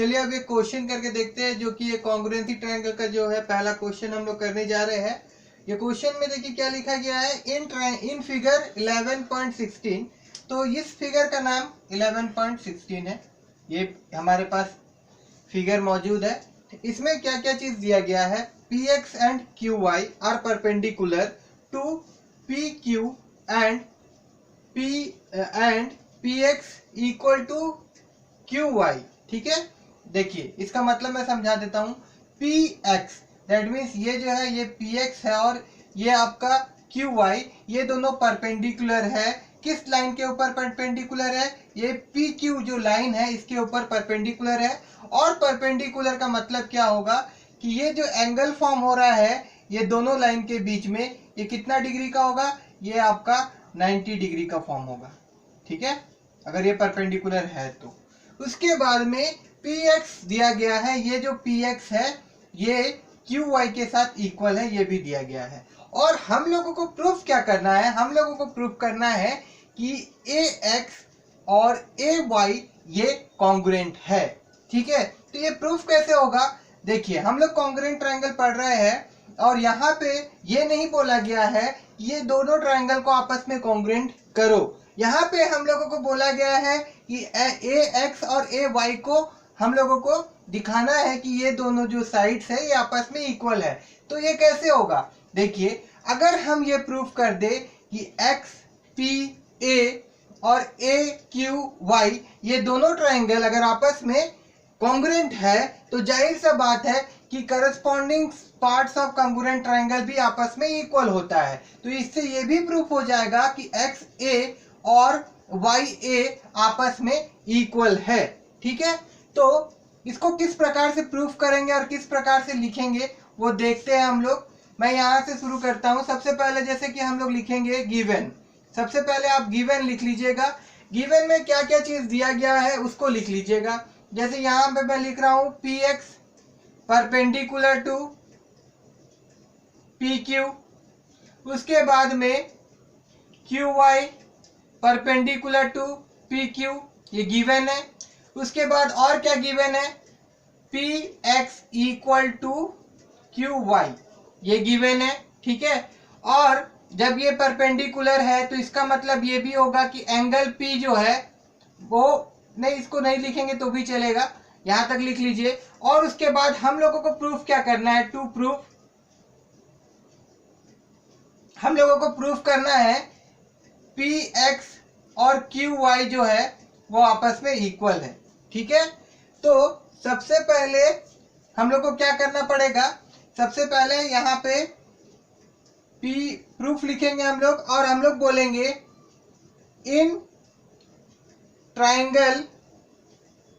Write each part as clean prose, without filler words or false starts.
चलिए अब एक क्वेश्चन करके देखते हैं, जो कि ये कॉन्ग्रुएंसी ट्रायंगल का जो है पहला क्वेश्चन हम लोग करने जा रहे हैं। ये क्वेश्चन में देखिए क्या लिखा गया है, इन फिगर 11.16। तो इस फिगर का नाम 11.16 है। ये हमारे पास फिगर मौजूद है। इसमें क्या क्या चीज दिया गया है, px and qy are perpendicular to pq and px equal to qy। ठीक है, देखिए इसका मतलब मैं समझा देता हूं। px दैट मीन्स ये जो है ये px है और ये आपका qy, ये दोनों परपेंडिकुलर है। किस लाइन के ऊपर परपेंडिकुलर है, ये pq जो लाइन है इसके ऊपर परपेंडिकुलर है। और परपेंडिकुलर का मतलब क्या होगा कि ये जो एंगल फॉर्म हो रहा है ये दोनों लाइन के बीच में, ये कितना डिग्री का होगा, ये आपका 90 डिग्री का फॉर्म होगा। ठीक है, अगर ये परपेंडिकुलर है तो। उसके बाद में px दिया गया है, ये जो px है ये qy के साथ इक्वल है, ये भी दिया गया है। और हम लोगों को प्रूफ क्या करना है, हम लोगों को प्रूफ करना है कि ax और ay ये कॉन्ग्रुएंट है। ठीक है, तो ये प्रूफ कैसे होगा, देखिए हम लोग कॉन्ग्रुएंट ट्रायंगल पढ़ रहे हैं और यहाँ पे ये नहीं बोला गया है कि ये दोनों ट्रायंगल को आपस में कॉन्ग्रुएंट करो। यहाँ पे हम लोगों को बोला गया है कि ax और ay को हम लोगों को दिखाना है कि ये दोनों जो साइड्स है ये आपस में इक्वल है। तो ये कैसे होगा, देखिए अगर हम ये प्रूफ कर दे कि x p a और a q y ये दोनों ट्रायंगल अगर आपस में कॉन्ग्रुएंट है तो जाहिर सा बात है कि corresponding parts of congruent triangle भी आपस में इक्वल होता है। तो इससे ये भी प्रूफ हो जाएगा कि एक्स ए और वाई ए आपस में इक्वल है। ठीक है, तो इसको किस प्रकार से प्रूफ करेंगे और किस प्रकार से लिखेंगे वो देखते हैं हम लोग। मैं यहाँ से शुरू करता हूँ। सबसे पहले जैसे कि हम लोग लिखेंगे गिवन। सबसे पहले आप गिवन लिख लीजिएगा। गिवन में क्या क्या चीज दिया गया है उसको लिख लीजिएगा। जैसे यहाँ पे मैं लिख रहा हूँ px परपेंडिकुलर टू pq, उसके बाद में qy परपेंडिकुलर टू pq, ये गिवन है। उसके बाद और क्या गिवन है, px इक्वल टू qy, ये गिवन है। ठीक है, और जब ये परपेंडिकुलर है तो इसका मतलब ये भी होगा कि एंगल p जो है वो, नहीं इसको नहीं लिखेंगे तो भी चलेगा, यहां तक लिख लीजिए। और उसके बाद हम लोगों को प्रूफ क्या करना है, टू प्रूफ, हम लोगों को प्रूफ करना है px और qy जो है वो आपस में इक्वल है। ठीक है, तो सबसे पहले हम लोग को क्या करना पड़ेगा, सबसे पहले यहाँ पे प्रूफ लिखेंगे हम लोग और हम लोग बोलेंगे in triangle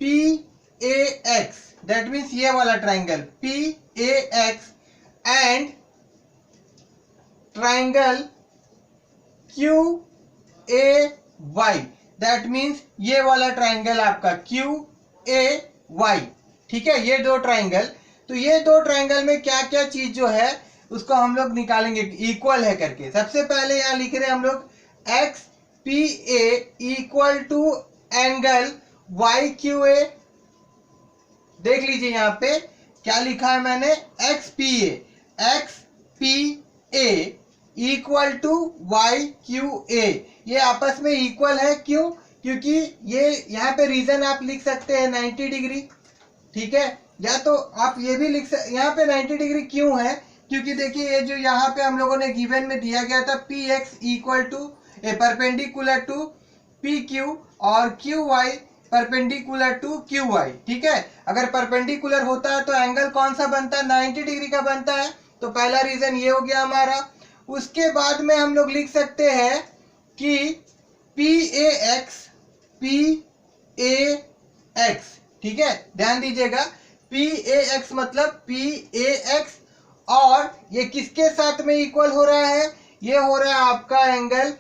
PAX, that means ये वाला triangle PAX and triangle QAY, that means ये वाला ट्रायंगल आपका QAY। ठीक है, ये दो ट्रायंगल, तो ये दो ट्रायंगल में क्या क्या चीज जो है उसको हम लोग निकालेंगे इक्वल है करके। सबसे पहले यहाँ लिख रहे हैं हम लोग XPA equal to angle YQA। देख लीजिए यहाँ पे क्या लिखा है मैंने, XPA इक्वल टू YQA, ये आपस में इक्वल है। क्यों, क्योंकि ये यहाँ पे रीजन आप लिख सकते हैं 90 डिग्री। ठीक है, या तो आप ये भी लिख सकते, यहाँ पे 90 डिग्री क्यों है, क्योंकि देखिए ये जो यहाँ पे हम लोगों ने गिवन में दिया गया था px equal to perpendicular to pq और qy परपेंडिकुलर टू qy। ठीक है, अगर परपेंडिकुलर होता है तो एंगल कौन सा बनता है, 90 डिग्री का बनता है। तो पहला रीजन ये हो गया हमारा। उसके बाद में हम लोग लिख सकते हैं कि PAX, ठीक है, ध्यान दीजिएगा, PAX मतलब PAX और ये किसके साथ में इक्वल हो रहा है, ये हो रहा है आपका एंगल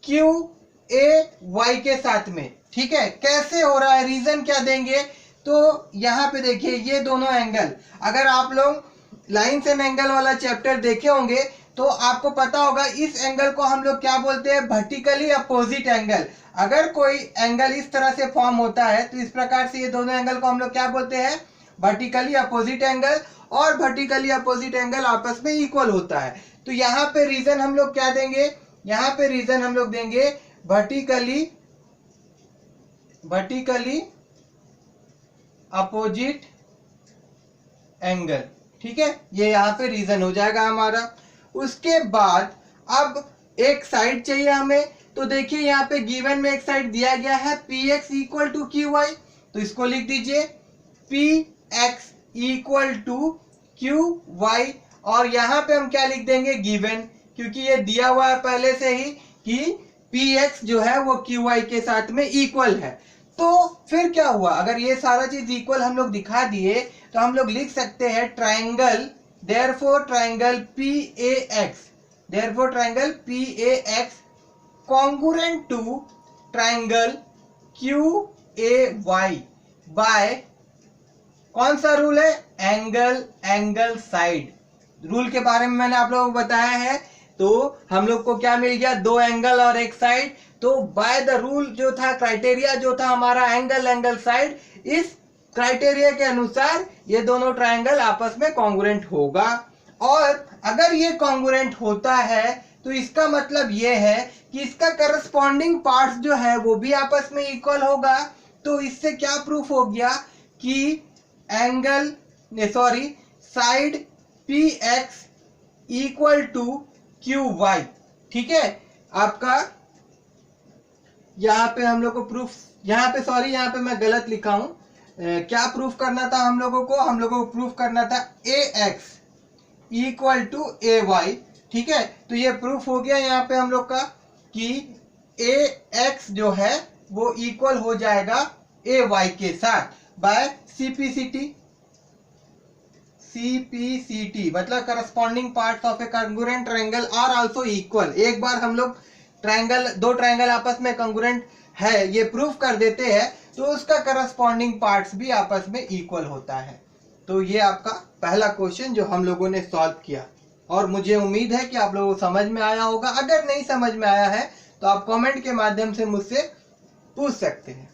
QAY के साथ में। ठीक है, कैसे हो रहा है, रीजन क्या देंगे, तो यहाँ पे देखिए ये दोनों एंगल, अगर आप लोग लाइन्स एंड एंगल वाला चैप्टर देखे होंगे तो आपको पता होगा इस एंगल को हम लोग क्या बोलते हैं, वर्टिकली अपोजिट एंगल। अगर कोई एंगल इस तरह से फॉर्म होता है तो इस प्रकार से ये दोनों एंगल को हम लोग क्या बोलते हैं, वर्टिकली अपोजिट एंगल। और वर्टिकली अपोजिट एंगल आपस में इक्वल होता है। तो यहाँ पे रीजन हम लोग क्या देंगे, यहाँ पे रीजन हम लोग देंगे वर्टिकली अपोजिट एंगल। ठीक है, ये यहाँ पे रीजन हो जाएगा हमारा। उसके बाद अब एक साइड चाहिए हमें। तो देखिए यहाँ पे गिवन में एक साइड दिया गया है px equal to Q Y, तो इसको लिख दीजिए px equal to Q Y. और यहाँ पे हम क्या लिख देंगे, गिवन, क्योंकि ये दिया हुआ है पहले से ही कि px जो है वो qy के साथ में इक्वल है। तो फिर क्या हुआ, अगर ये सारा चीज इक्वल हम लोग दिखा दिए तो हम लोग लिख सकते हैं triangle, therefore triangle PAX congruent to triangle QAY by कौन सा रूल है, एंगल साइड रूल के बारे में मैंने आप लोगों को बताया है। तो हम लोग को क्या मिल गया, दो एंगल और एक साइड। तो बाय द रूल जो था, क्राइटेरिया जो था हमारा एंगल साइड, इस क्राइटेरिया के अनुसार ये दोनों ट्रायंगल आपस में कॉन्ग्रुएंट होगा। और अगर ये कॉन्ग्रुएंट होता है तो इसका मतलब ये है कि इसका करस्पॉन्डिंग पार्ट्स जो है वो भी आपस में इक्वल होगा। तो इससे क्या प्रूफ हो गया कि side PX equal to QY। ठीक है, आपका यहाँ पे हम लोग को प्रूफ, यहाँ पे मैं गलत लिखा हूं। क्या प्रूफ करना था हम लोगों को प्रूफ करना था AX इक्वल टू AY। ठीक है, तो ये प्रूफ हो गया यहाँ पे हम लोग का कि AX जो है वो इक्वल हो जाएगा AY के साथ बाय CPCT, मतलब corresponding parts of a congruent triangle are also equal. एक बार हम लोग दो ट्रायंगल आपस में कॉन्ग्रुएंट है ये प्रूफ कर देते हैं तो उसका करस्पॉन्डिंग पार्ट्स भी आपस में इक्वल होता है। तो ये आपका पहला क्वेश्चन जो हम लोगों ने सॉल्व किया, और मुझे उम्मीद है कि आप लोगों को समझ में आया होगा। अगर नहीं समझ में आया है तो आप कमेंट के माध्यम से मुझसे पूछ सकते हैं।